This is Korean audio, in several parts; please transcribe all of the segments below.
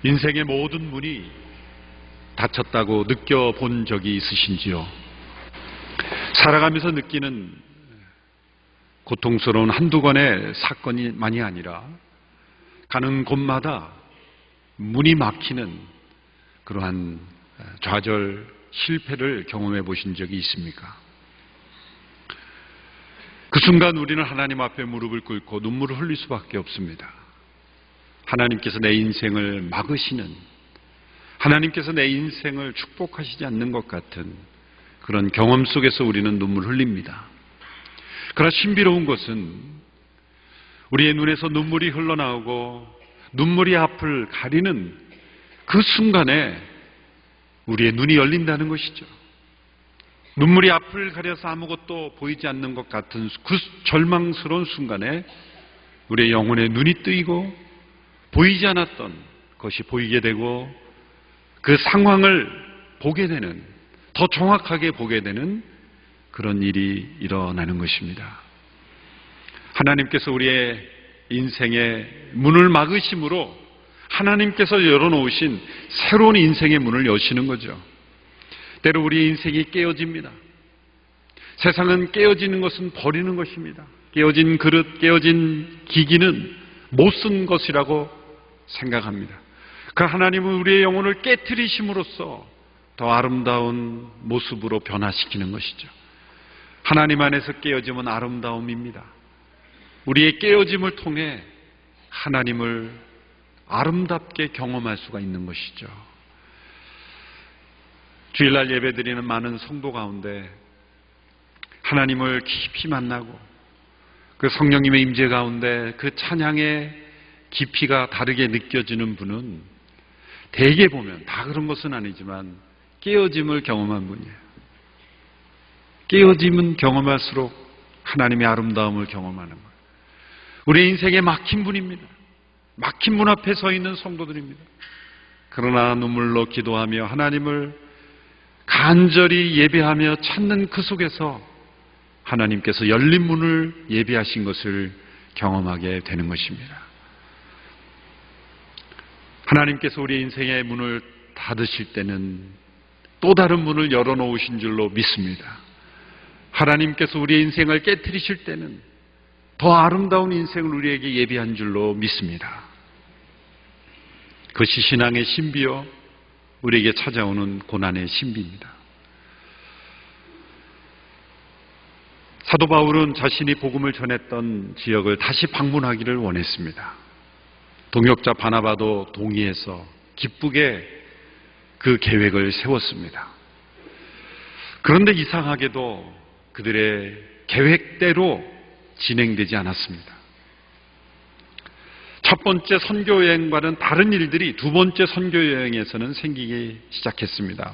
인생의 모든 문이 닫혔다고 느껴본 적이 있으신지요? 살아가면서 느끼는 고통스러운 한두 건의 사건이만이 아니라 가는 곳마다 문이 막히는 그러한 좌절, 실패를 경험해 보신 적이 있습니까? 그 순간 우리는 하나님 앞에 무릎을 꿇고 눈물을 흘릴 수밖에 없습니다. 하나님께서 내 인생을 막으시는, 하나님께서 내 인생을 축복하시지 않는 것 같은 그런 경험 속에서 우리는 눈물을 흘립니다. 그러나 신비로운 것은 우리의 눈에서 눈물이 흘러나오고 눈물이 앞을 가리는 그 순간에 우리의 눈이 열린다는 것이죠. 눈물이 앞을 가려서 아무것도 보이지 않는 것 같은 그 절망스러운 순간에 우리의 영혼의 눈이 뜨이고 보이지 않았던 것이 보이게 되고 그 상황을 보게 되는, 더 정확하게 보게 되는 그런 일이 일어나는 것입니다. 하나님께서 우리의 인생의 문을 막으심으로 하나님께서 열어놓으신 새로운 인생의 문을 여시는 거죠. 때로 우리의 인생이 깨어집니다. 세상은 깨어지는 것은 버리는 것입니다. 깨어진 그릇, 깨어진 기기는 못 쓴 것이라고 생각합니다. 그 하나님은 우리의 영혼을 깨트리심으로써 더 아름다운 모습으로 변화시키는 것이죠. 하나님 안에서 깨어짐은 아름다움입니다. 우리의 깨어짐을 통해 하나님을 아름답게 경험할 수가 있는 것이죠. 주일날 예배드리는 많은 성도 가운데 하나님을 깊이 만나고 그 성령님의 임재 가운데 그 찬양의 깊이가 다르게 느껴지는 분은 대개 보면, 다 그런 것은 아니지만 깨어짐을 경험한 분이에요. 깨어짐은 경험할수록 하나님의 아름다움을 경험하는 거예요. 우리 인생에 막힌 분입니다. 막힌 문 앞에 서 있는 성도들입니다. 그러나 눈물로 기도하며 하나님을 간절히 예배하며 찾는 그 속에서 하나님께서 열린 문을 예비하신 것을 경험하게 되는 것입니다. 하나님께서 우리 인생의 문을 닫으실 때는 또 다른 문을 열어놓으신 줄로 믿습니다. 하나님께서 우리의 인생을 깨트리실 때는 더 아름다운 인생을 우리에게 예비한 줄로 믿습니다. 그것이 신앙의 신비요, 우리에게 찾아오는 고난의 신비입니다. 사도 바울은 자신이 복음을 전했던 지역을 다시 방문하기를 원했습니다. 동역자 바나바도 동의해서 기쁘게 그 계획을 세웠습니다. 그런데 이상하게도 그들의 계획대로 진행되지 않았습니다. 첫 번째 선교여행과는 다른 일들이 두 번째 선교여행에서는 생기기 시작했습니다.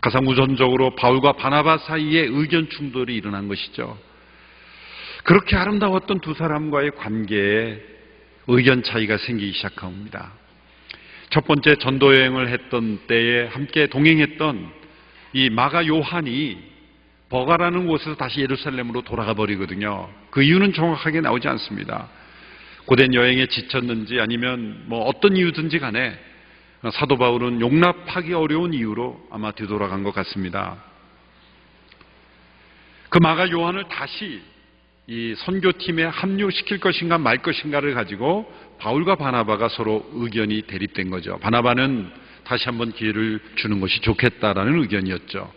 가장 우선적으로 바울과 바나바 사이에 의견 충돌이 일어난 것이죠. 그렇게 아름다웠던 두 사람과의 관계에 의견 차이가 생기기 시작합니다. 첫 번째 전도여행을 했던 때에 함께 동행했던 이 마가 요한이 버가라는 곳에서 다시 예루살렘으로 돌아가 버리거든요. 그 이유는 정확하게 나오지 않습니다. 고된 여행에 지쳤는지 아니면 어떤 이유든지 간에 사도 바울은 용납하기 어려운 이유로 아마 뒤돌아간 것 같습니다. 그 마가 요한을 다시 이 선교팀에 합류시킬 것인가 말 것인가를 가지고 바울과 바나바가 서로 의견이 대립된 거죠. 바나바는 다시 한번 기회를 주는 것이 좋겠다라는 의견이었죠.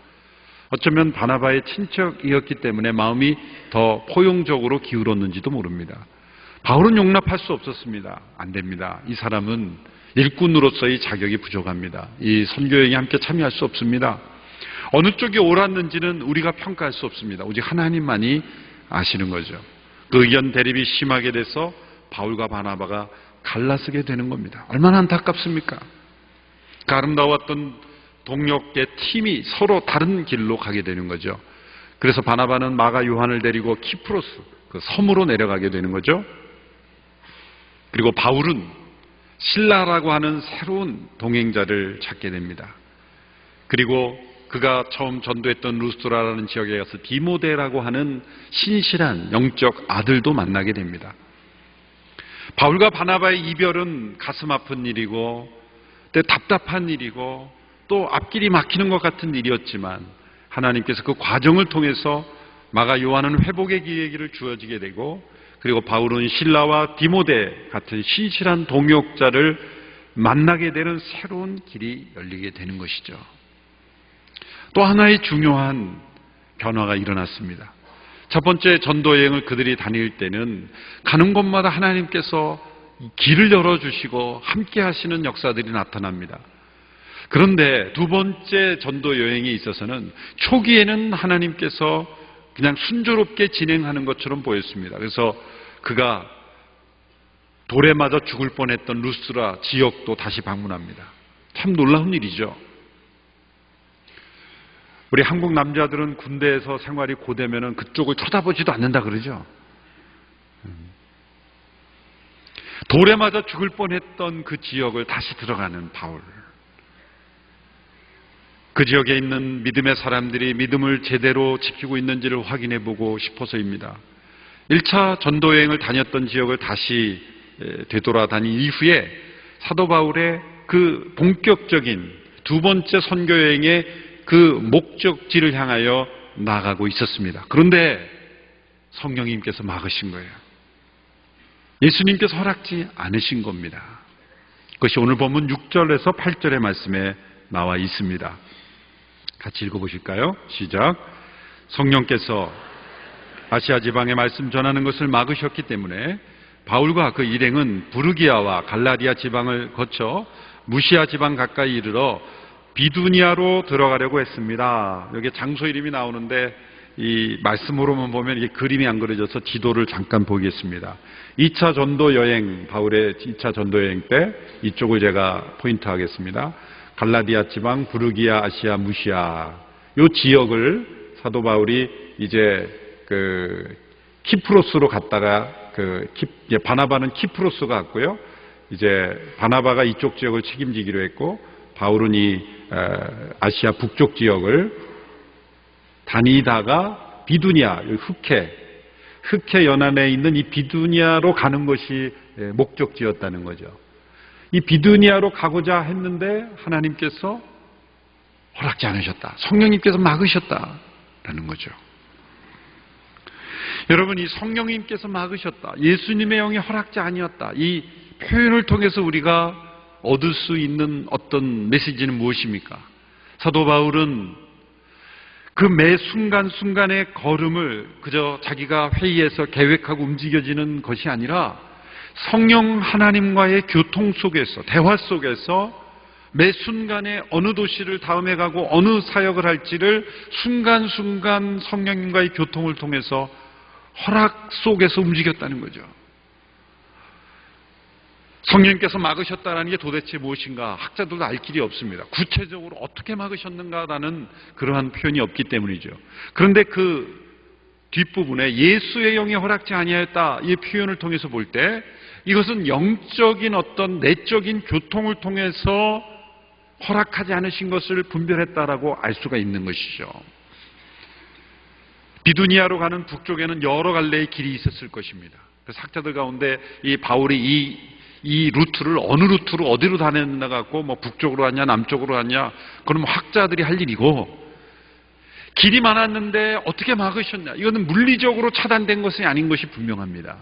어쩌면 바나바의 친척이었기 때문에 마음이 더 포용적으로 기울었는지도 모릅니다. 바울은 용납할 수 없었습니다. 안 됩니다. 이 사람은 일꾼으로서의 자격이 부족합니다. 이 선교여행에 함께 참여할 수 없습니다. 어느 쪽이 옳았는지는 우리가 평가할 수 없습니다. 오직 하나님만이 아시는 거죠. 그 의견 대립이 심하게 돼서 바울과 바나바가 갈라서게 되는 겁니다. 얼마나 안타깝습니까? 그 아름다웠던 동역의 팀이 서로 다른 길로 가게 되는 거죠. 그래서 바나바는 마가 요한을 데리고 키프로스, 그 섬으로 내려가게 되는 거죠. 그리고 바울은 실라라고 하는 새로운 동행자를 찾게 됩니다. 그리고 그가 처음 전도했던 루스드라라는 지역에 가서 디모데라고 하는 신실한 영적 아들도 만나게 됩니다. 바울과 바나바의 이별은 가슴 아픈 일이고 때 답답한 일이고 또 앞길이 막히는 것 같은 일이었지만 하나님께서 그 과정을 통해서 마가 요한은 회복의 기회를 주어지게 되고, 그리고 바울은 실라와 디모데 같은 신실한 동역자를 만나게 되는 새로운 길이 열리게 되는 것이죠. 또 하나의 중요한 변화가 일어났습니다. 첫 번째 전도 여행을 그들이 다닐 때는 가는 곳마다 하나님께서 길을 열어주시고 함께 하시는 역사들이 나타납니다. 그런데 두 번째 전도 여행에 있어서는 초기에는 하나님께서 그냥 순조롭게 진행하는 것처럼 보였습니다. 그래서 그가 돌에 맞아 죽을 뻔했던 루스라 지역도 다시 방문합니다. 참 놀라운 일이죠. 우리 한국 남자들은 군대에서 생활이 고되면은 그쪽을 쳐다보지도 않는다 그러죠. 돌에 맞아 죽을 뻔했던 그 지역을 다시 들어가는 바울. 그 지역에 있는 믿음의 사람들이 믿음을 제대로 지키고 있는지를 확인해 보고 싶어서입니다. 1차 전도여행을 다녔던 지역을 다시 되돌아다닌 이후에 사도 바울의 그 본격적인 두 번째 선교여행의 그 목적지를 향하여 나아가고 있었습니다. 그런데 성령님께서 막으신 거예요. 예수님께서 허락지 않으신 겁니다. 그것이 오늘 본문 6절에서 8절의 말씀에 나와 있습니다. 같이 읽어보실까요? 시작. 성령께서 아시아 지방에 말씀 전하는 것을 막으셨기 때문에 바울과 그 일행은 부르기아와 갈라디아 지방을 거쳐 무시아 지방 가까이 이르러 비두니아로 들어가려고 했습니다. 여기 장소 이름이 나오는데 이 말씀으로만 보면 이게 그림이 안 그려져서 지도를 잠깐 보겠습니다. 2차 전도 여행, 바울의 2차 전도 여행 때 이쪽을 제가 포인트 하겠습니다. 갈라디아 지방, 부르기아, 아시아, 무시아 이 지역을 사도 바울이 이제 그 키프로스로 갔다가 바나바는 키프로스 갔고요. 이제 바나바가 이쪽 지역을 책임지기로 했고 바울은 이 아시아 북쪽 지역을 다니다가 비두니아, 흑해 연안에 있는 이 비두니아로 가는 것이 목적지였다는 거죠. 이 비두니아로 가고자 했는데 하나님께서 허락지 않으셨다. 성령님께서 막으셨다라는 거죠. 여러분, 이 성령님께서 막으셨다, 예수님의 영이 허락지 아니었다, 이 표현을 통해서 우리가 얻을 수 있는 어떤 메시지는 무엇입니까? 사도 바울은 그 매 순간순간의 걸음을 그저 자기가 회의에서 계획하고 움직여지는 것이 아니라 성령 하나님과의 교통 속에서, 대화 속에서 매 순간에 어느 도시를 다음에 가고 어느 사역을 할지를 순간순간 성령님과의 교통을 통해서 허락 속에서 움직였다는 거죠. 성령님께서 막으셨다는 게 도대체 무엇인가 학자들도 알 길이 없습니다. 구체적으로 어떻게 막으셨는가라는 그러한 표현이 없기 때문이죠. 그런데 그 뒷부분에 예수의 영이 허락지 아니하였다 이 표현을 통해서 볼 때 이것은 영적인 어떤 내적인 교통을 통해서 허락하지 않으신 것을 분별했다라고 알 수가 있는 것이죠. 비두니아로 가는 북쪽에는 여러 갈래의 길이 있었을 것입니다. 그래서 학자들 가운데 이 바울이 이 루트를 어느 루트로 어디로 다녔나 갖고 뭐 북쪽으로 갔냐 남쪽으로 갔냐 그건 학자들이 할 일이고, 길이 많았는데 어떻게 막으셨냐, 이거는 물리적으로 차단된 것이 아닌 것이 분명합니다.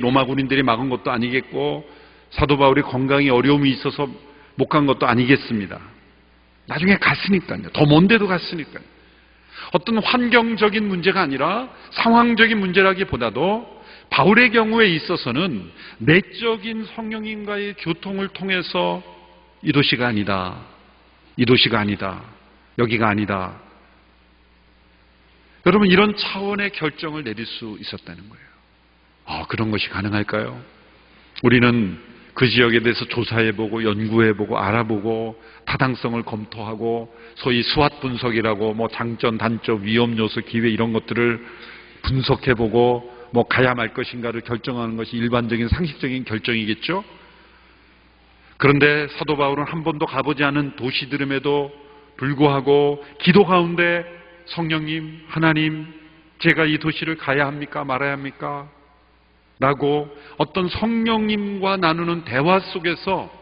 로마 군인들이 막은 것도 아니겠고 사도 바울이 건강에 어려움이 있어서 못 간 것도 아니겠습니다. 나중에 갔으니까요. 더 먼 데도 갔으니까요. 어떤 환경적인 문제가 아니라 상황적인 문제라기보다도 바울의 경우에 있어서는 내적인 성령님과의 교통을 통해서 이 도시가 아니다, 여기가 아니다. 여러분, 이런 차원의 결정을 내릴 수 있었다는 거예요. 그런 것이 가능할까요? 우리는 그 지역에 대해서 조사해보고 연구해보고 알아보고 타당성을 검토하고 소위 수학 분석이라고 뭐 장점, 단점, 위험 요소, 기회 이런 것들을 분석해보고 뭐 가야 말 것인가를 결정하는 것이 일반적인 상식적인 결정이겠죠? 그런데 사도 바울은 한 번도 가보지 않은 도시들임에도 불구하고 기도 가운데 성령님, 하나님, 제가 이 도시를 가야 합니까? 말아야 합니까? 라고 어떤 성령님과 나누는 대화 속에서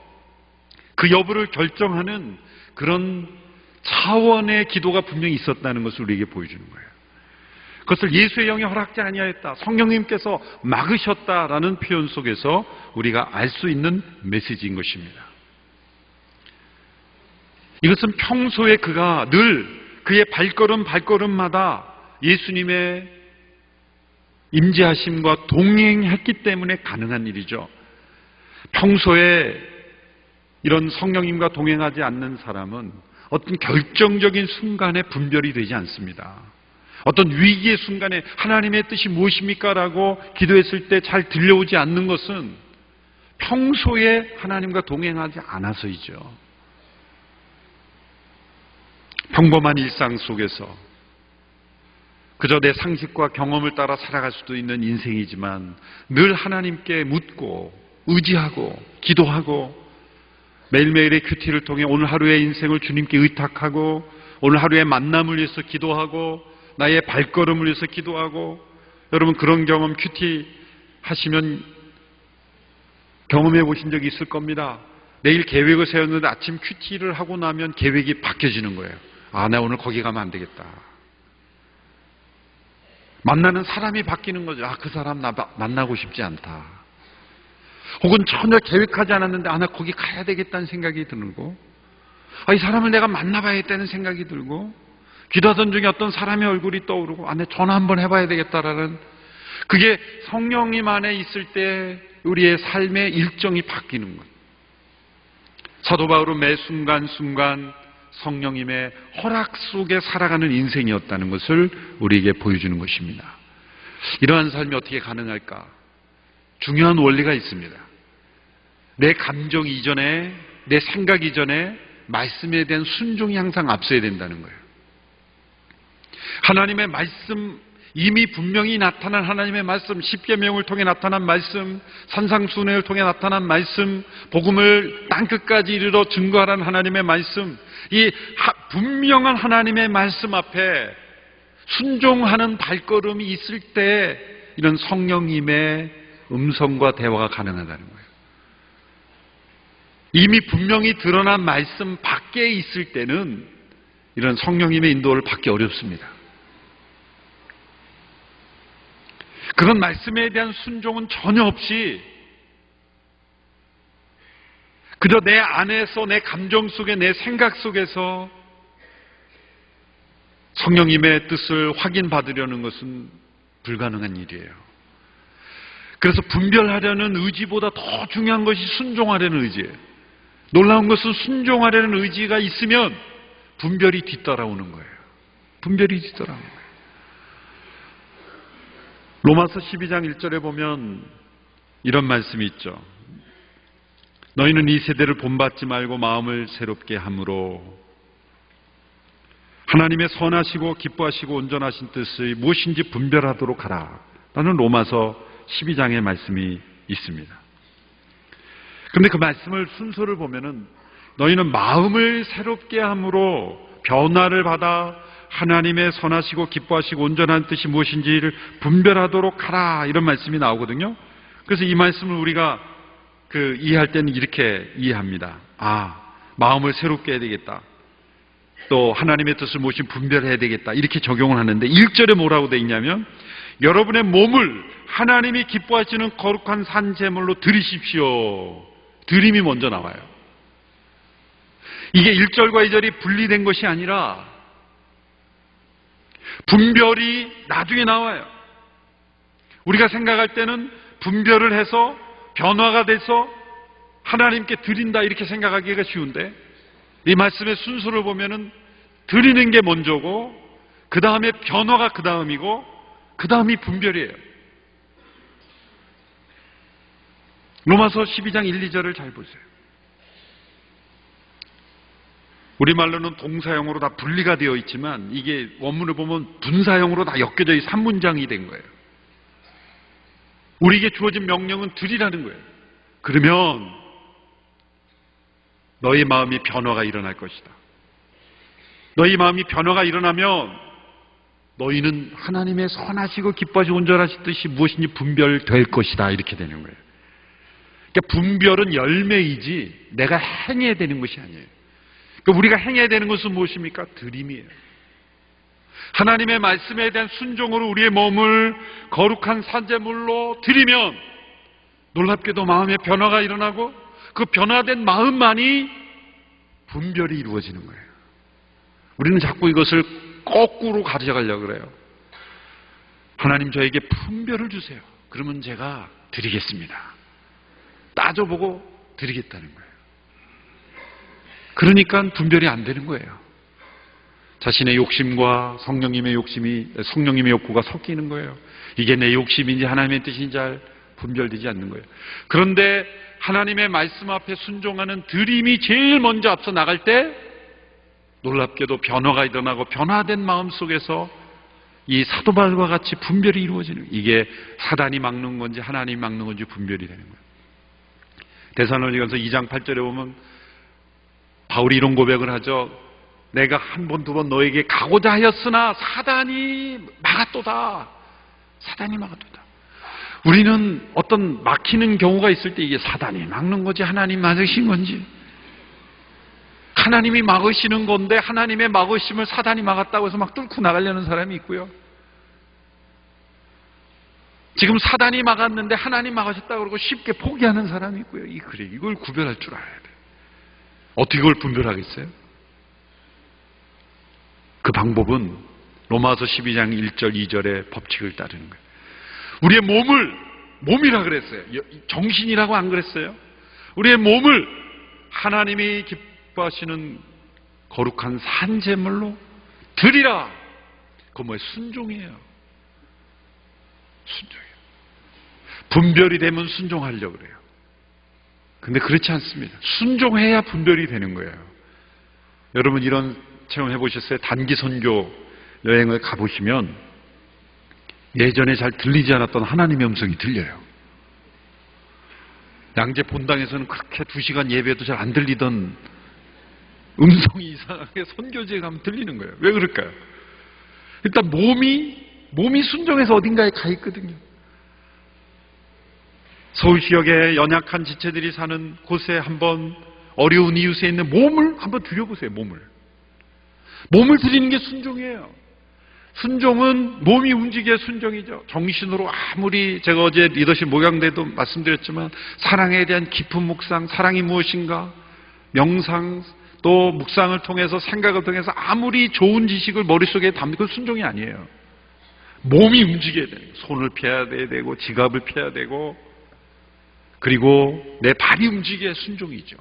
그 여부를 결정하는 그런 차원의 기도가 분명히 있었다는 것을 우리에게 보여주는 거예요. 그것을 예수의 영이 허락지 아니하였다, 성령님께서 막으셨다라는 표현 속에서 우리가 알 수 있는 메시지인 것입니다. 이것은 평소에 그가 늘 그의 발걸음마다 예수님의 임재하심과 동행했기 때문에 가능한 일이죠. 평소에 이런 성령님과 동행하지 않는 사람은 어떤 결정적인 순간에 분별이 되지 않습니다. 어떤 위기의 순간에 하나님의 뜻이 무엇입니까? 라고 기도했을 때 잘 들려오지 않는 것은 평소에 하나님과 동행하지 않아서이죠. 평범한 일상 속에서 그저 내 상식과 경험을 따라 살아갈 수도 있는 인생이지만 늘 하나님께 묻고 의지하고 기도하고 매일매일의 큐티를 통해 오늘 하루의 인생을 주님께 의탁하고 오늘 하루의 만남을 위해서 기도하고 나의 발걸음을 위해서 기도하고, 여러분 그런 경험 큐티 하시면 경험해 보신 적이 있을 겁니다. 내일 계획을 세웠는데 아침 큐티를 하고 나면 계획이 바뀌어지는 거예요. 아, 나 오늘 거기 가면 안 되겠다. 만나는 사람이 바뀌는 거죠. 아, 그 사람 나 만나고 싶지 않다. 혹은 전혀 계획하지 않았는데 아, 나 거기 가야 되겠다는 생각이 들고, 아, 이 사람을 내가 만나봐야겠다는 생각이 들고, 기도하던 중에 어떤 사람의 얼굴이 떠오르고 아, 내 전화 한번 해봐야 되겠다라는, 그게 성령님 안에 있을 때 우리의 삶의 일정이 바뀌는 것. 사도 바울은 매 순간순간 성령님의 허락 속에 살아가는 인생이었다는 것을 우리에게 보여주는 것입니다. 이러한 삶이 어떻게 가능할까? 중요한 원리가 있습니다. 내 감정 이전에, 내 생각 이전에 말씀에 대한 순종이 항상 앞서야 된다는 거예요. 하나님의 말씀, 이미 분명히 나타난 하나님의 말씀, 십계명을 통해 나타난 말씀, 산상수훈을 통해 나타난 말씀, 복음을 땅끝까지 이르러 증거하라는 하나님의 말씀, 이 분명한 하나님의 말씀 앞에 순종하는 발걸음이 있을 때 이런 성령님의 음성과 대화가 가능하다는 거예요. 이미 분명히 드러난 말씀 밖에 있을 때는 이런 성령님의 인도를 받기 어렵습니다. 그런 말씀에 대한 순종은 전혀 없이 그저 내 안에서, 내 감정 속에, 내 생각 속에서 성령님의 뜻을 확인받으려는 것은 불가능한 일이에요. 그래서 분별하려는 의지보다 더 중요한 것이 순종하려는 의지예요. 놀라운 것은 순종하려는 의지가 있으면 분별이 뒤따라오는 거예요. 분별이 뒤따라오는 거예요. 로마서 12장 1절에 보면 이런 말씀이 있죠. 너희는 이 세대를 본받지 말고 마음을 새롭게 함으로 하나님의 선하시고 기뻐하시고 온전하신 뜻의 무엇인지 분별하도록 하라 라는 로마서 12장의 말씀이 있습니다. 그런데 그 말씀을 순서를 보면은 너희는 마음을 새롭게 함으로 변화를 받아 하나님의 선하시고 기뻐하시고 온전한 뜻이 무엇인지를 분별하도록 하라 이런 말씀이 나오거든요. 그래서 이 말씀을 우리가 이해할 때는 이렇게 이해합니다. 아, 마음을 새롭게 해야 되겠다. 또 하나님의 뜻을 무엇인지 분별해야 되겠다. 이렇게 적용을 하는데 1절에 뭐라고 되어 있냐면 여러분의 몸을 하나님이 기뻐하시는 거룩한 산 제물로 드리십시오. 드림이 먼저 나와요. 이게 1절과 2절이 분리된 것이 아니라 분별이 나중에 나와요. 우리가 생각할 때는 분별을 해서 변화가 돼서 하나님께 드린다 이렇게 생각하기가 쉬운데 이 말씀의 순서를 보면은 드리는 게 먼저고 그 다음에 변화가 그 다음이고 그 다음이 분별이에요. 로마서 12장 1, 2절을 잘 보세요. 우리말로는 동사형으로 다 분리가 되어 있지만 이게 원문을 보면 분사형으로 다 엮여져 3문장이 된 거예요. 우리에게 주어진 명령은 드리라는 거예요. 그러면 너희 마음이 변화가 일어날 것이다. 너희 마음이 변화가 일어나면 너희는 하나님의 선하시고 기뻐하시고 온전하신 뜻이 무엇인지 분별될 것이다. 이렇게 되는 거예요. 그러니까 분별은 열매이지 내가 행해야 되는 것이 아니에요. 그러니까 우리가 행해야 되는 것은 무엇입니까? 드림이에요. 하나님의 말씀에 대한 순종으로 우리의 몸을 거룩한 산제물로 드리면 놀랍게도 마음의 변화가 일어나고 그 변화된 마음만이 분별이 이루어지는 거예요. 우리는 자꾸 이것을 거꾸로 가져가려고 그래요. 하나님 저에게 분별을 주세요. 그러면 제가 드리겠습니다. 따져보고 드리겠다는 거예요. 그러니까 분별이 안 되는 거예요. 자신의 욕심과 성령님의 욕구가 섞이는 거예요. 이게 내 욕심인지 하나님의 뜻인지 잘 분별되지 않는 거예요. 그런데 하나님의 말씀 앞에 순종하는 드림이 제일 먼저 앞서 나갈 때 놀랍게도 변화가 일어나고 변화된 마음 속에서 이 사도 바울과 같이 분별이 이루어지는 거예요. 이게 사단이 막는 건지 하나님이 막는 건지 분별이 되는 거예요. 데살로니가서 2장 8절에 보면 바울이 이런 고백을 하죠. 내가 한 번, 두 번 너에게 가고자 하였으나 사단이 막았도다. 사단이 막았도다. 우리는 어떤 막히는 경우가 있을 때 이게 사단이 막는 거지 하나님 막으신 건지, 하나님이 막으시는 건데 하나님의 막으심을 사단이 막았다고 해서 막 뚫고 나가려는 사람이 있고요. 지금 사단이 막았는데 하나님 막으셨다고 그러고 쉽게 포기하는 사람이 있고요. 그래, 이걸 구별할 줄 알아야 돼. 어떻게 그걸 분별하겠어요? 그 방법은 로마서 12장 1절 2절의 법칙을 따르는 거예요. 우리의 몸이라 그랬어요. 정신이라고 안 그랬어요? 우리의 몸을 하나님이 기뻐하시는 거룩한 산제물로 드리라. 그건 뭐예요? 순종이에요. 순종이에요. 분별이 되면 순종하려고 그래요. 근데 그렇지 않습니다. 순종해야 분별이 되는 거예요. 여러분 이런 체험 해보셨어요? 단기 선교 여행을 가보시면 예전에 잘 들리지 않았던 하나님의 음성이 들려요. 양재 본당에서는 그렇게 2시간 예배도 잘 안 들리던 음성이 이상하게 선교지에 가면 들리는 거예요. 왜 그럴까요? 일단 몸이 순종해서 어딘가에 가 있거든요. 서울시역에 연약한 지체들이 사는 곳에 한번 어려운 이웃에 있는 몸을 한번 들여보세요. 몸을 드리는 게 순종이에요. 순종은 몸이 움직여야 순종이죠. 정신으로 아무리 제가 어제 리더십 목양대도 말씀드렸지만 사랑에 대한 깊은 묵상, 사랑이 무엇인가, 명상, 또 묵상을 통해서 생각을 통해서 아무리 좋은 지식을 머릿속에 담는 건 순종이 아니에요. 몸이 움직여야 돼요. 손을 펴야 되고 지갑을 펴야 되고 그리고 내 발이 움직여야 순종이죠.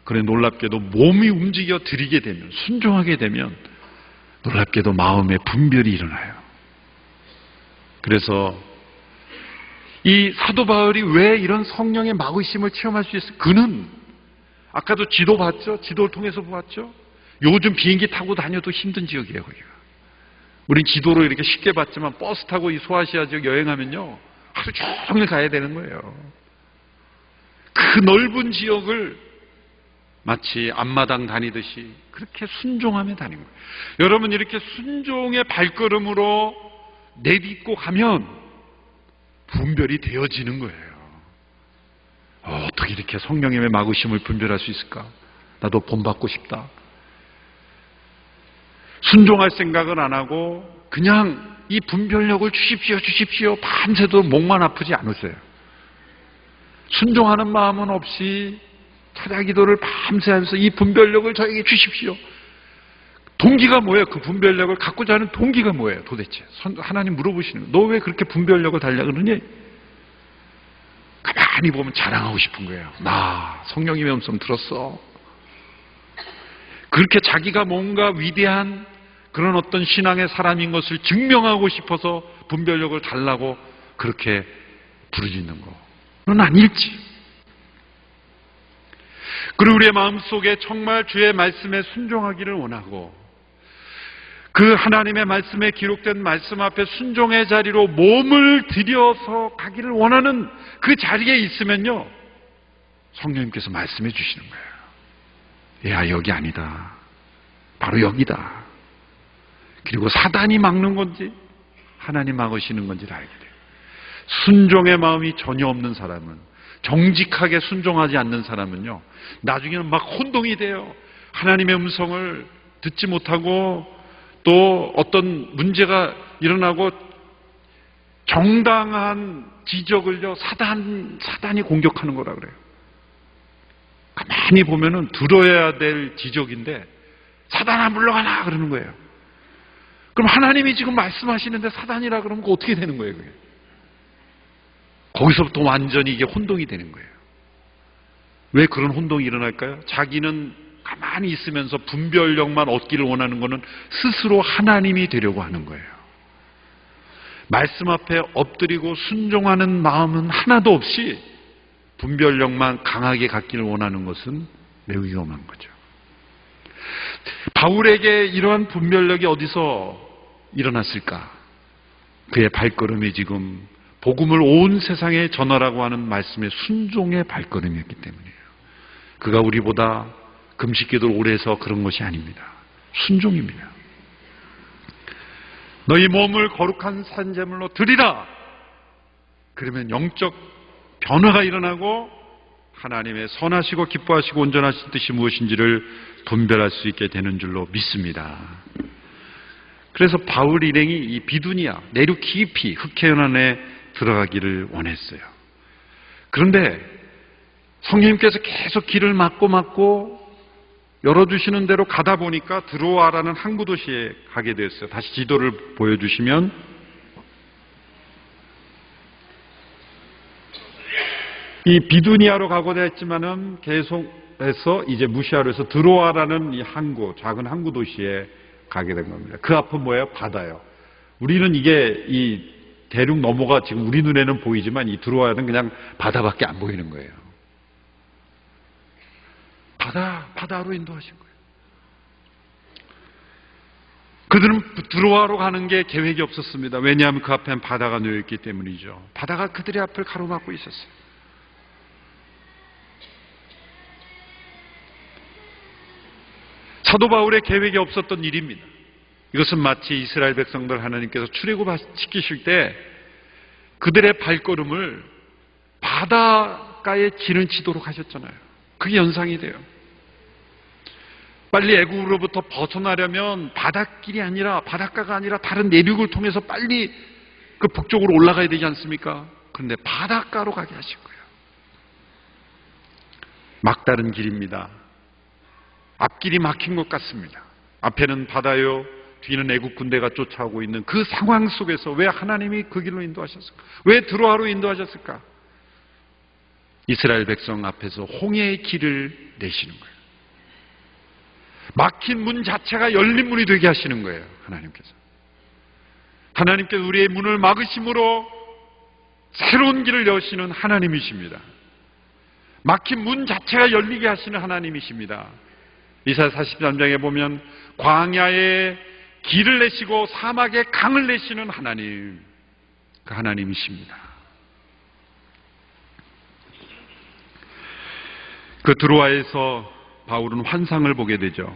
그래 놀랍게도 몸이 움직여 드리게 되면, 순종하게 되면 놀랍게도 마음의 분별이 일어나요. 그래서 이 사도 바울이 왜 이런 성령의 막으심을 체험할 수 있어요? 그는 아까도 지도 봤죠? 지도를 통해서 보았죠? 요즘 비행기 타고 다녀도 힘든 지역이에요. 거기가. 우린 지도로 이렇게 쉽게 봤지만 버스 타고 이 소아시아 지역 여행하면요 하루 종일 가야 되는 거예요. 그 넓은 지역을 마치 앞마당 다니듯이 그렇게 순종하며 다니는 거예요. 여러분 이렇게 순종의 발걸음으로 내딛고 가면 분별이 되어지는 거예요. 어떻게 이렇게 성령님의 막으심을 분별할 수 있을까? 나도 본받고 싶다. 순종할 생각은 안 하고 그냥 이 분별력을 주십시오 밤새도 목만 아프지 않으세요. 순종하는 마음은 없이 찬양기도를 밤새 하면서 이 분별력을 저에게 주십시오. 동기가 뭐예요? 그 분별력을 갖고자 하는 동기가 뭐예요? 도대체 하나님 물어보시는 거예요. 너 왜 그렇게 분별력을 달라고 그러니? 가만히 보면 자랑하고 싶은 거예요. 나 성령님의 음성 들었어. 그렇게 자기가 뭔가 위대한 그런 어떤 신앙의 사람인 것을 증명하고 싶어서 분별력을 달라고 그렇게 부르짖는 거는 아닐지. 그리고 우리의 마음속에 정말 주의 말씀에 순종하기를 원하고 그 하나님의 말씀에 기록된 말씀 앞에 순종의 자리로 몸을 들여서 가기를 원하는 그 자리에 있으면요 성령님께서 말씀해 주시는 거예요. 야 여기 아니다. 바로 여기다. 그리고 사단이 막는 건지 하나님 막으시는 건지를 알게 돼요. 순종의 마음이 전혀 없는 사람은 정직하게 순종하지 않는 사람은요, 나중에는 막 혼동이 돼요. 하나님의 음성을 듣지 못하고 또 어떤 문제가 일어나고 정당한 지적을요, 사단이 공격하는 거라 그래요. 가만히 보면은 들어야 될 지적인데 사단아 물러가라 그러는 거예요. 그럼 하나님이 지금 말씀하시는데 사단이라 그러면 어떻게 되는 거예요, 그게? 거기서부터 완전히 이게 혼동이 되는 거예요. 왜 그런 혼동이 일어날까요? 자기는 가만히 있으면서 분별력만 얻기를 원하는 것은 스스로 하나님이 되려고 하는 거예요. 말씀 앞에 엎드리고 순종하는 마음은 하나도 없이 분별력만 강하게 갖기를 원하는 것은 매우 위험한 거죠. 바울에게 이러한 분별력이 어디서 일어났을까? 그의 발걸음이 지금 복음을 온 세상에 전하라고 하는 말씀의 순종의 발걸음이었기 때문이에요. 그가 우리보다 금식기도를 오래 해서 그런 것이 아닙니다. 순종입니다. 너희 몸을 거룩한 산제물로 드리라. 그러면 영적 변화가 일어나고 하나님의 선하시고 기뻐하시고 온전하신 뜻이 무엇인지를 분별할 수 있게 되는 줄로 믿습니다. 그래서 바울 일행이 이 비두니아 내륙 깊이 흑해연 안에 들어가기를 원했어요. 그런데 성령님께서 계속 길을 막고 열어주시는 대로 가다 보니까 드로아라는 항구 도시에 가게 되었어요. 다시 지도를 보여주시면 이 비두니아로 가고자 했지만은 계속해서 이제 무시하로 해서 드로아라는 이 항구, 작은 항구 도시에 가게 된 겁니다. 그 앞은 뭐예요? 바다예요. 우리는 이게 이 대륙 너머가 지금 우리 눈에는 보이지만 이 드로아는 그냥 바다밖에 안 보이는 거예요. 바다로 인도하신 거예요. 그들은 드로아로 가는 게 계획이 없었습니다. 왜냐하면 그 앞엔 바다가 놓여있기 때문이죠. 바다가 그들의 앞을 가로막고 있었어요. 사도 바울의 계획이 없었던 일입니다. 이것은 마치 이스라엘 백성들 하나님께서 출애굽시키실 때 그들의 발걸음을 바닷가에 지도록 하셨잖아요. 그게 연상이 돼요. 빨리 애국으로부터 벗어나려면 바닷길이 아니라 바닷가가 아니라 다른 내륙을 통해서 빨리 그 북쪽으로 올라가야 되지 않습니까? 그런데 바닷가로 가게 하신 거예요. 막다른 길입니다. 앞길이 막힌 것 같습니다. 앞에는 바다요, 뒤는 애국 군대가 쫓아오고 있는 그 상황 속에서 왜 하나님이 그 길로 인도하셨을까? 왜 드로아로 인도하셨을까? 이스라엘 백성 앞에서 홍해의 길을 내시는 거예요. 막힌 문 자체가 열린 문이 되게 하시는 거예요. 하나님께서 우리의 문을 막으심으로 새로운 길을 여시는 하나님이십니다. 막힌 문 자체가 열리게 하시는 하나님이십니다. 이사야 43장에 보면 광야에 길을 내시고 사막에 강을 내시는 하나님, 그 하나님이십니다. 그 드로아에서 바울은 환상을 보게 되죠.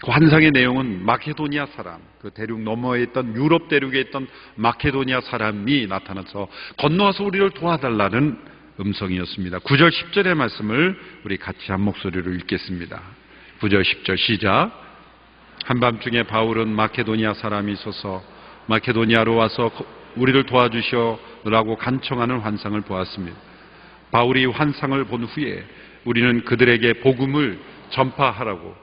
그 환상의 내용은 마케도니아 사람, 그 대륙 너머에 있던 유럽 대륙에 있던 마케도니아 사람이 나타나서 건너와서 우리를 도와달라는 음성이었습니다. 9절 10절의 말씀을 우리 같이 한 목소리로 읽겠습니다. 9절 10절 시작. 한밤중에 바울은 마케도니아 사람이 있어서 마케도니아로 와서 우리를 도와주시오라고 간청하는 환상을 보았습니다. 바울이 환상을 본 후에 우리는 그들에게 복음을 전파하라고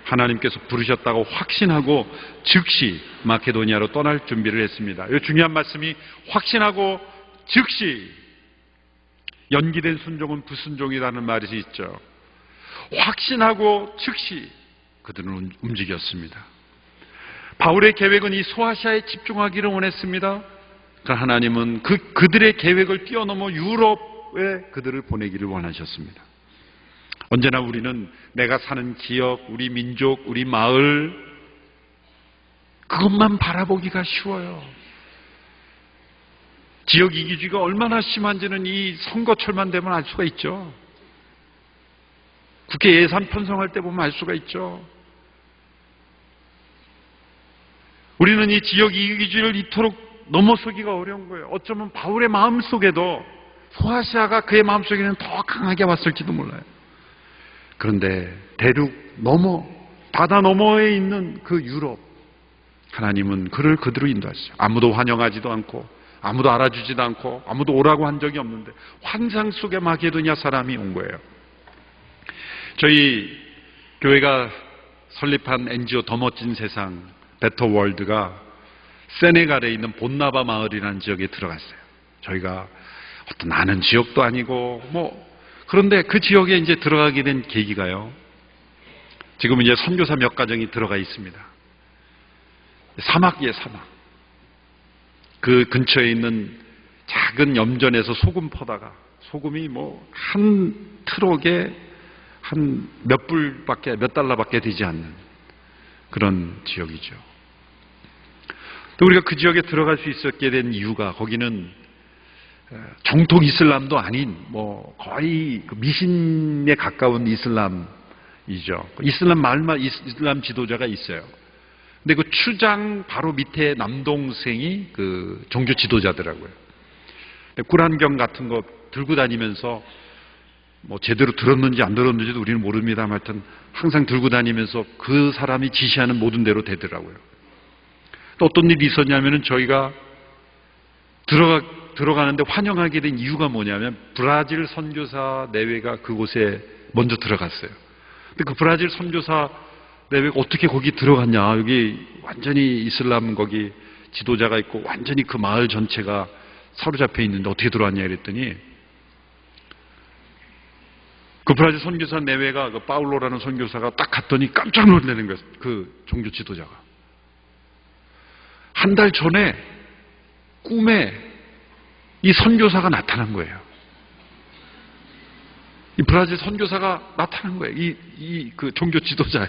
하나님께서 부르셨다고 확신하고 즉시 마케도니아로 떠날 준비를 했습니다. 이 중요한 말씀이 확신하고 즉시, 연기된 순종은 불순종이라는 말이 있죠. 확신하고 즉시 그들은 움직였습니다. 바울의 계획은 이 소아시아에 집중하기를 원했습니다. 그러나 하나님은 그들의 계획을 뛰어넘어 유럽에 그들을 보내기를 원하셨습니다. 언제나 우리는 내가 사는 지역, 우리 민족, 우리 마을, 그것만 바라보기가 쉬워요. 지역 이기주의가 얼마나 심한지는 이 선거철만 되면 알 수가 있죠. 국회 예산 편성할 때 보면 알 수가 있죠. 우리는 이 지역 이기주의를 이토록 넘어서기가 어려운 거예요. 어쩌면 바울의 마음속에도 소아시아가 그의 마음속에는 더 강하게 왔을지도 몰라요. 그런데 대륙 너머, 바다 너머에 있는 그 유럽, 하나님은 그를 그대로 인도하시죠. 아무도 환영하지도 않고 아무도 알아주지도 않고 아무도 오라고 한 적이 없는데 환상 속에 마게도냐 사람이 온 거예요. 저희 교회가 설립한 NGO 더 멋진 세상 베터 월드가 세네갈에 있는 본나바 마을이라는 지역에 들어갔어요. 저희가 어떤 아는 지역도 아니고 그런데 그 지역에 이제 들어가게 된 계기가요. 지금 이제 선교사 몇 가정이 들어가 있습니다. 사막이에요, 사막. 그 근처에 있는 작은 염전에서 소금 퍼다가 소금이 한 트럭에 한 몇 달러밖에 되지 않는 그런 지역이죠. 또 우리가 그 지역에 들어갈 수 있었게 된 이유가 거기는 정통 이슬람도 아닌 거의 그 미신에 가까운 이슬람이죠. 이슬람 마을마다 이슬람 지도자가 있어요. 근데 그 추장 바로 밑에 남동생이 그 종교 지도자더라고요. 꿀안경 같은 거 들고 다니면서 제대로 들었는지 안 들었는지도 우리는 모릅니다만 하여튼 항상 들고 다니면서 그 사람이 지시하는 모든 대로 되더라고요. 또 어떤 일이 있었냐면은 저희가 들어가는데 환영하게 된 이유가 뭐냐면 브라질 선교사 내외가 그곳에 먼저 들어갔어요. 근데 그 브라질 선교사 내외가 어떻게 거기 들어갔냐. 여기 완전히 이슬람 거기 지도자가 있고 완전히 그 마을 전체가 사로잡혀 있는데 어떻게 들어왔냐 이랬더니 그 브라질 선교사 내외가 그 파울로라는 선교사가 딱 갔더니 깜짝 놀라는 거예요. 그 종교 지도자가. 한 달 전에 꿈에 이 선교사가 나타난 거예요. 이 브라질 선교사가 나타난 거예요. 그 종교 지도자예요.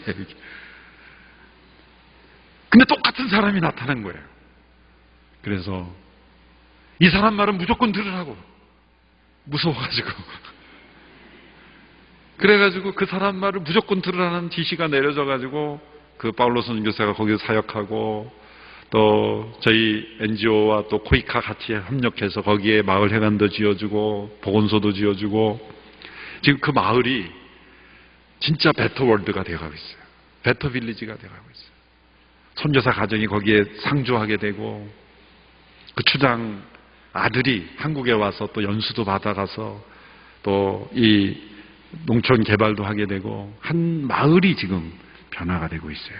근데 똑같은 사람이 나타난 거예요. 그래서 이 사람 말은 무조건 들으라고. 무서워가지고. 그래가지고 그 사람 말을 무조건 들으라는 지시가 내려져가지고 그 파울로 선교사가 거기서 사역하고 또 저희 NGO와 또 코이카 같이 협력해서 거기에 마을 회관도 지어주고 보건소도 지어주고 지금 그 마을이 진짜 베터월드가 되어가고 있어요. 베터빌리지가 되어가고 있어요. 선교사 가정이 거기에 상주하게 되고 그 추장 아들이 한국에 와서 또 연수도 받아가서 또 이 농촌 개발도 하게 되고 한 마을이 지금 변화가 되고 있어요.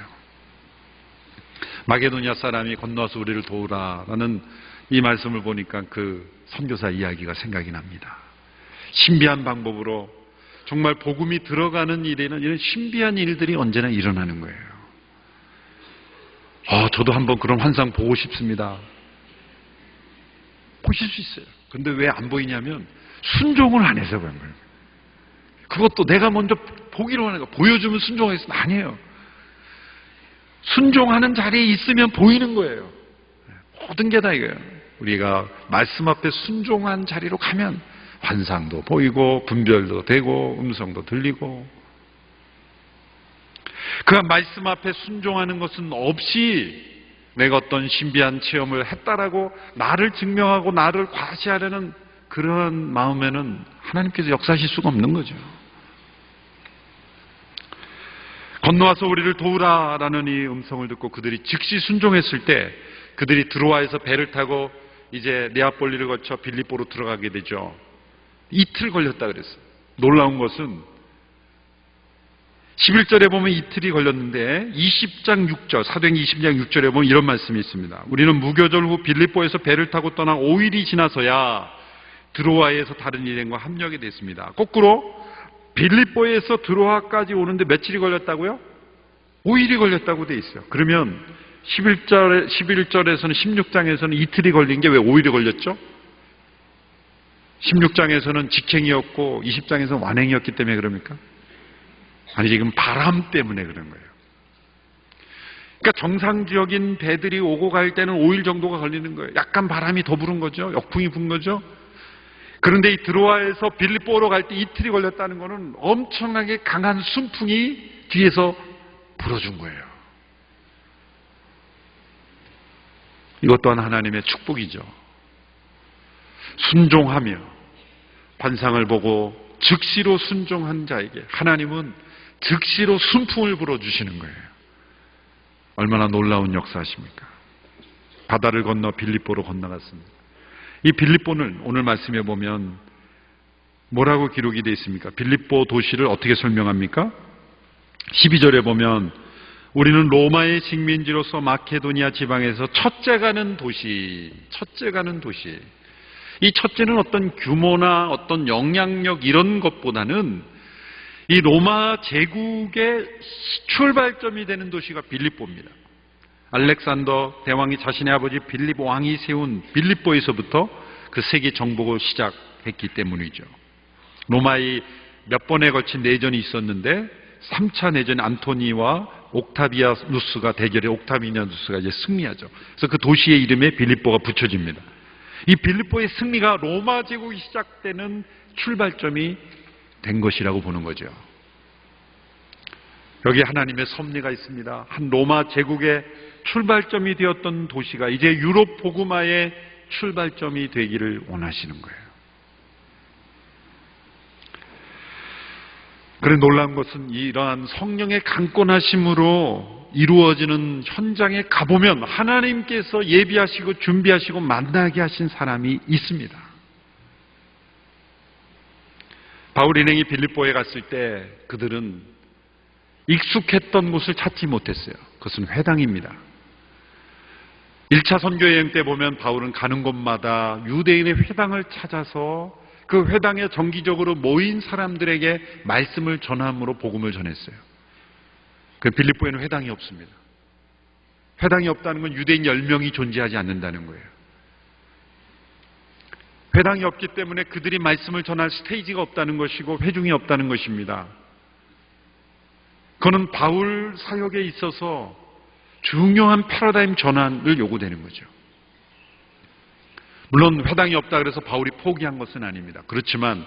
마게도냐 사람이 건너와서 우리를 도우라라는 이 말씀을 보니까 그 선교사 이야기가 생각이 납니다. 신비한 방법으로 정말 복음이 들어가는 일에는 이런 신비한 일들이 언제나 일어나는 거예요. 저도 한번 그런 환상 보고 싶습니다. 보실 수 있어요. 근데 왜 안 보이냐면 순종을 안 해서 그런 거예요. 그것도 내가 먼저 보기로 하는 거 보여주면 순종하겠어. 아니에요. 순종하는 자리에 있으면 보이는 거예요. 모든 게 다 이거예요. 우리가 말씀 앞에 순종한 자리로 가면 환상도 보이고 분별도 되고 음성도 들리고 그 말씀 앞에 순종하는 것은 없이 내가 어떤 신비한 체험을 했다라고 나를 증명하고 나를 과시하려는 그런 마음에는 하나님께서 역사하실 수가 없는 거죠. 건너와서 우리를 도우라라는 이 음성을 듣고 그들이 즉시 순종했을 때 그들이 드로아에서 배를 타고 이제 네아폴리를 거쳐 빌립보로 들어가게 되죠. 이틀 걸렸다 그랬어요. 놀라운 것은 11절에 보면 이틀이 걸렸는데 20장 6절 사도행 20장 6절에 보면 이런 말씀이 있습니다. 우리는 무교절 후 빌립보에서 배를 타고 떠나 5일이 지나서야 드로아에서 다른 일행과 합력이 됐습니다. 거꾸로 빌립보에서 드로아까지 오는데 며칠이 걸렸다고요? 5일이 걸렸다고 돼 있어요. 그러면 11절에서는 16장에서는 이틀이 걸린 게 왜 5일이 걸렸죠? 16장에서는 직행이었고 20장에서는 완행이었기 때문에 그럽니까? 아니 지금 바람 때문에 그런 거예요. 그러니까 정상적인 배들이 오고 갈 때는 5일 정도가 걸리는 거예요. 약간 바람이 더 부는 거죠. 역풍이 분 거죠. 그런데 이 드로아에서 빌립보로 갈 때 이틀이 걸렸다는 것은 엄청나게 강한 순풍이 뒤에서 불어준 거예요. 이것 또한 하나님의 축복이죠. 순종하며 환상을 보고 즉시로 순종한 자에게 하나님은 즉시로 순풍을 불어주시는 거예요. 얼마나 놀라운 역사십니까? 바다를 건너 빌립보로 건너갔습니다. 이 빌립보는 오늘 말씀해 보면 뭐라고 기록이 되어 있습니까? 빌립보 도시를 어떻게 설명합니까? 12절에 보면 우리는 로마의 식민지로서 마케도니아 지방에서 첫째 가는 도시. 이 첫째는 어떤 규모나 어떤 영향력 이런 것보다는 이 로마 제국의 출발점이 되는 도시가 빌립보입니다. 알렉산더 대왕이 자신의 아버지 빌립 왕이 세운 빌립보에서부터 그 세계 정복을 시작했기 때문이죠. 로마의 몇 번에 걸친 내전이 있었는데 3차 내전 안토니와 옥타비아누스가 대결해 옥타비아누스가 이제 승리하죠. 그래서 그 도시의 이름에 빌립보가 붙여집니다. 이 빌립보의 승리가 로마 제국이 시작되는 출발점이 된 것이라고 보는 거죠. 여기 하나님의 섭리가 있습니다. 한 로마 제국의 출발점이 되었던 도시가 이제 유럽 복음화의 출발점이 되기를 원하시는 거예요. 그래 놀라운 것은 이러한 성령의 강권하심으로 이루어지는 현장에 가보면 하나님께서 예비하시고 준비하시고 만나게 하신 사람이 있습니다. 바울 일행이 빌립보에 갔을 때 그들은 익숙했던 곳을 찾지 못했어요. 그것은 회당입니다. 1차 선교 여행 때 보면 바울은 가는 곳마다 유대인의 회당을 찾아서 그 회당에 정기적으로 모인 사람들에게 말씀을 전함으로 복음을 전했어요. 그 빌립보에는 회당이 없습니다. 회당이 없다는 건 유대인 10명이 존재하지 않는다는 거예요. 회당이 없기 때문에 그들이 말씀을 전할 스테이지가 없다는 것이고 회중이 없다는 것입니다. 그는 바울 사역에 있어서 중요한 패러다임 전환을 요구되는 거죠. 물론 회당이 없다 그래서 바울이 포기한 것은 아닙니다. 그렇지만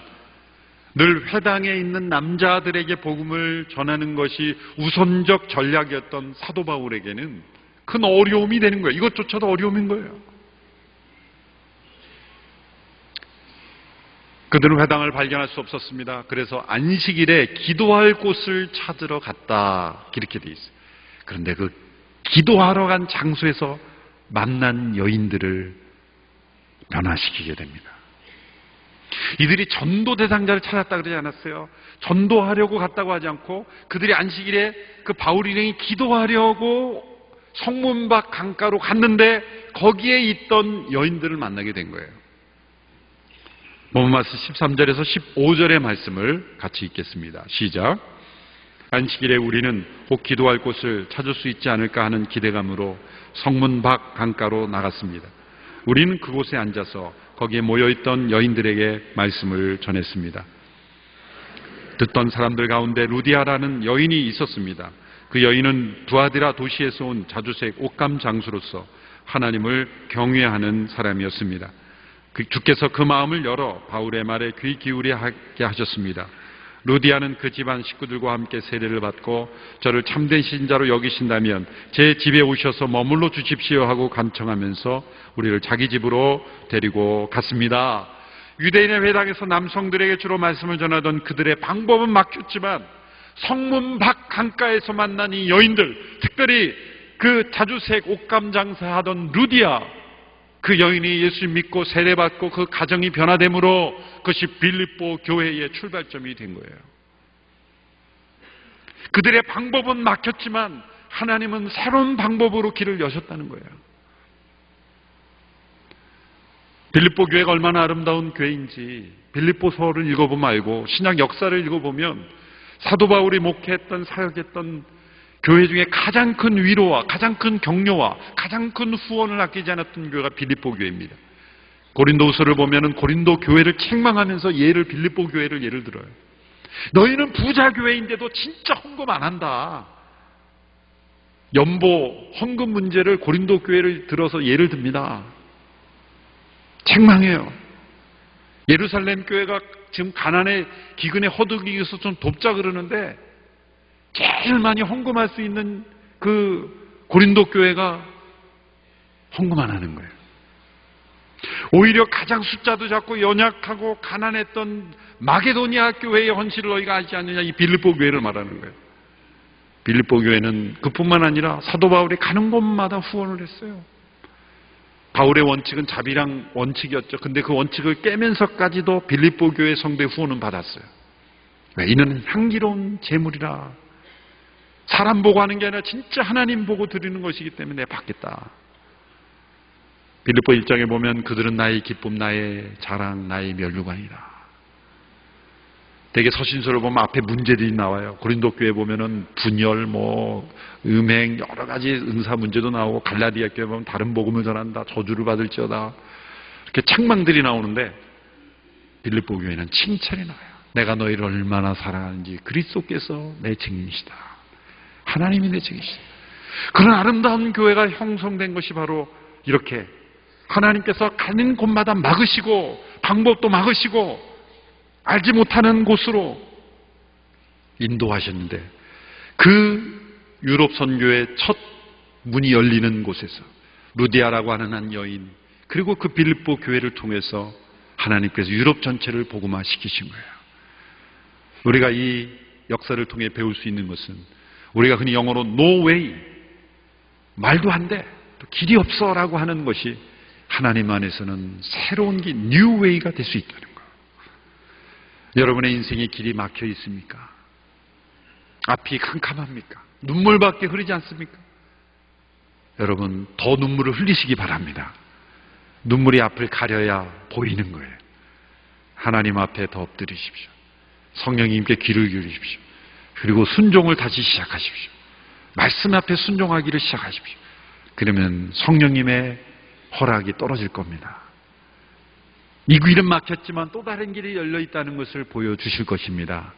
늘 회당에 있는 남자들에게 복음을 전하는 것이 우선적 전략이었던 사도 바울에게는 큰 어려움이 되는 거예요. 이것조차도 어려움인 거예요. 그들은 회당을 발견할 수 없었습니다. 그래서 안식일에 기도할 곳을 찾으러 갔다 이렇게 돼 있어요. 그런데 그 기도하러 간 장소에서 만난 여인들을 변화시키게 됩니다. 이들이 전도 대상자를 찾았다 그러지 않았어요. 전도하려고 갔다고 하지 않고 그들이 안식일에 그 바울 일행이 기도하려고 성문 밖 강가로 갔는데 거기에 있던 여인들을 만나게 된 거예요. 본문 말씀 13절에서 15절의 말씀을 같이 읽겠습니다. 시작. 안식일에 우리는 혹 기도할 곳을 찾을 수 있지 않을까 하는 기대감으로 성문 밖 강가로 나갔습니다. 우리는 그곳에 앉아서 거기에 모여있던 여인들에게 말씀을 전했습니다. 듣던 사람들 가운데 루디아라는 여인이 있었습니다. 그 여인은 두아디라 도시에서 온 자주색 옷감 장수로서 하나님을 경외하는 사람이었습니다. 주께서 그 마음을 열어 바울의 말에 귀 기울여 하게 하셨습니다. 루디아는 그 집안 식구들과 함께 세례를 받고 저를 참된 신자로 여기신다면 제 집에 오셔서 머물러 주십시오 하고 간청하면서 우리를 자기 집으로 데리고 갔습니다. 유대인의 회당에서 남성들에게 주로 말씀을 전하던 그들의 방법은 막혔지만 성문 밖 강가에서 만난 이 여인들, 특별히 그 자주색 옷감 장사하던 루디아, 그 여인이 예수 믿고 세례받고 그 가정이 변화됨으로 그것이 빌립보 교회의 출발점이 된 거예요. 그들의 방법은 막혔지만 하나님은 새로운 방법으로 길을 여셨다는 거예요. 빌립보 교회가 얼마나 아름다운 교회인지 빌립보서를 읽어보면 알고 신약 역사를 읽어보면 사도 바울이 목회했던 사역했던 교회 중에 가장 큰 위로와 가장 큰 격려와 가장 큰 후원을 아끼지 않았던 교회가 빌립보 교회입니다. 고린도후서를 보면은 고린도 교회를 책망하면서 빌립보 교회를 예를 들어요. 너희는 부자 교회인데도 진짜 헌금 안 한다. 연보 헌금 문제를 고린도 교회를 들어서 예를 듭니다. 책망해요. 예루살렘 교회가 지금 가난에 기근에 허덕이기 위해서 좀 돕자 그러는데 제일 많이 헌금할 수 있는 그 고린도 교회가 헌금 안 하는 거예요. 오히려 가장 숫자도 작고 연약하고 가난했던 마게도니아 교회의 헌신을 너희가 알지 않느냐, 이 빌립보 교회를 말하는 거예요. 빌립보 교회는 그뿐만 아니라 사도 바울이 가는 곳마다 후원을 했어요. 바울의 원칙은 자비랑 원칙이었죠. 근데 그 원칙을 깨면서까지도 빌립보 교회 성도의 후원은 받았어요. 왜? 이는 향기로운 제물이라. 사람 보고 하는 게 아니라 진짜 하나님 보고 드리는 것이기 때문에 받겠다. 빌립보 1장에 보면 그들은 나의 기쁨, 나의 자랑, 나의 면류관이다. 되게 서신서를 보면 앞에 문제들이 나와요. 고린도 교회 보면은 분열, 음행, 여러 가지 은사 문제도 나오고, 갈라디아 교회 보면 다른 복음을 전한다, 저주를 받을지어다, 이렇게 책망들이 나오는데 빌립보 교회는 칭찬이 나와요. 내가 너희를 얼마나 사랑하는지 그리스도께서 내 증인이시다. 하나님이 내 증인이시다. 그런 아름다운 교회가 형성된 것이 바로 이렇게 하나님께서 가는 곳마다 막으시고 방법도 막으시고 알지 못하는 곳으로 인도하셨는데, 그 유럽 선교의 첫 문이 열리는 곳에서 루디아라고 하는 한 여인, 그리고 그 빌립보 교회를 통해서 하나님께서 유럽 전체를 복음화시키신 거예요. 우리가 이 역사를 통해 배울 수 있는 것은, 우리가 흔히 영어로 no way, 말도 안 돼, 또 길이 없어 라고 하는 것이 하나님 안에서는 새로운 길, new way가 될 수 있다는 거예요. 여러분의 인생에 길이 막혀 있습니까? 앞이 캄캄합니까? 눈물밖에 흐르지 않습니까? 여러분, 더 눈물을 흘리시기 바랍니다. 눈물이 앞을 가려야 보이는 거예요. 하나님 앞에 더 엎드리십시오. 성령님께 귀를 기울이십시오. 그리고 순종을 다시 시작하십시오. 말씀 앞에 순종하기를 시작하십시오. 그러면 성령님의 허락이 떨어질 겁니다. 이 길은 막혔지만 또 다른 길이 열려 있다는 것을 보여주실 것입니다.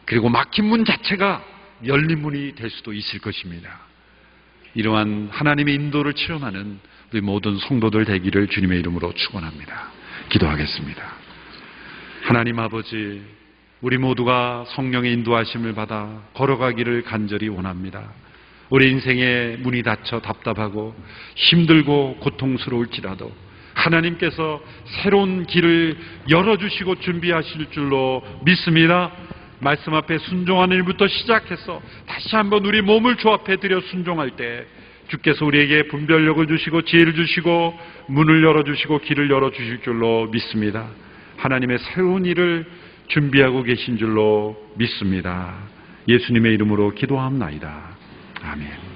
그리고 막힌 문 자체가 열린 문이 될 수도 있을 것입니다. 이러한 하나님의 인도를 체험하는 우리 모든 성도들 되기를 주님의 이름으로 축원합니다. 기도하겠습니다. 하나님 아버지, 우리 모두가 성령의 인도하심을 받아 걸어가기를 간절히 원합니다. 우리 인생의 문이 닫혀 답답하고 힘들고 고통스러울지라도 하나님께서 새로운 길을 열어주시고 준비하실 줄로 믿습니다. 말씀 앞에 순종하는 일부터 시작해서 다시 한번 우리 몸을 주 앞에 들여 순종할 때 주께서 우리에게 분별력을 주시고 지혜를 주시고 문을 열어주시고 길을 열어주실 줄로 믿습니다. 하나님의 새로운 일을 준비하고 계신 줄로 믿습니다. 예수님의 이름으로 기도합나이다. 아멘.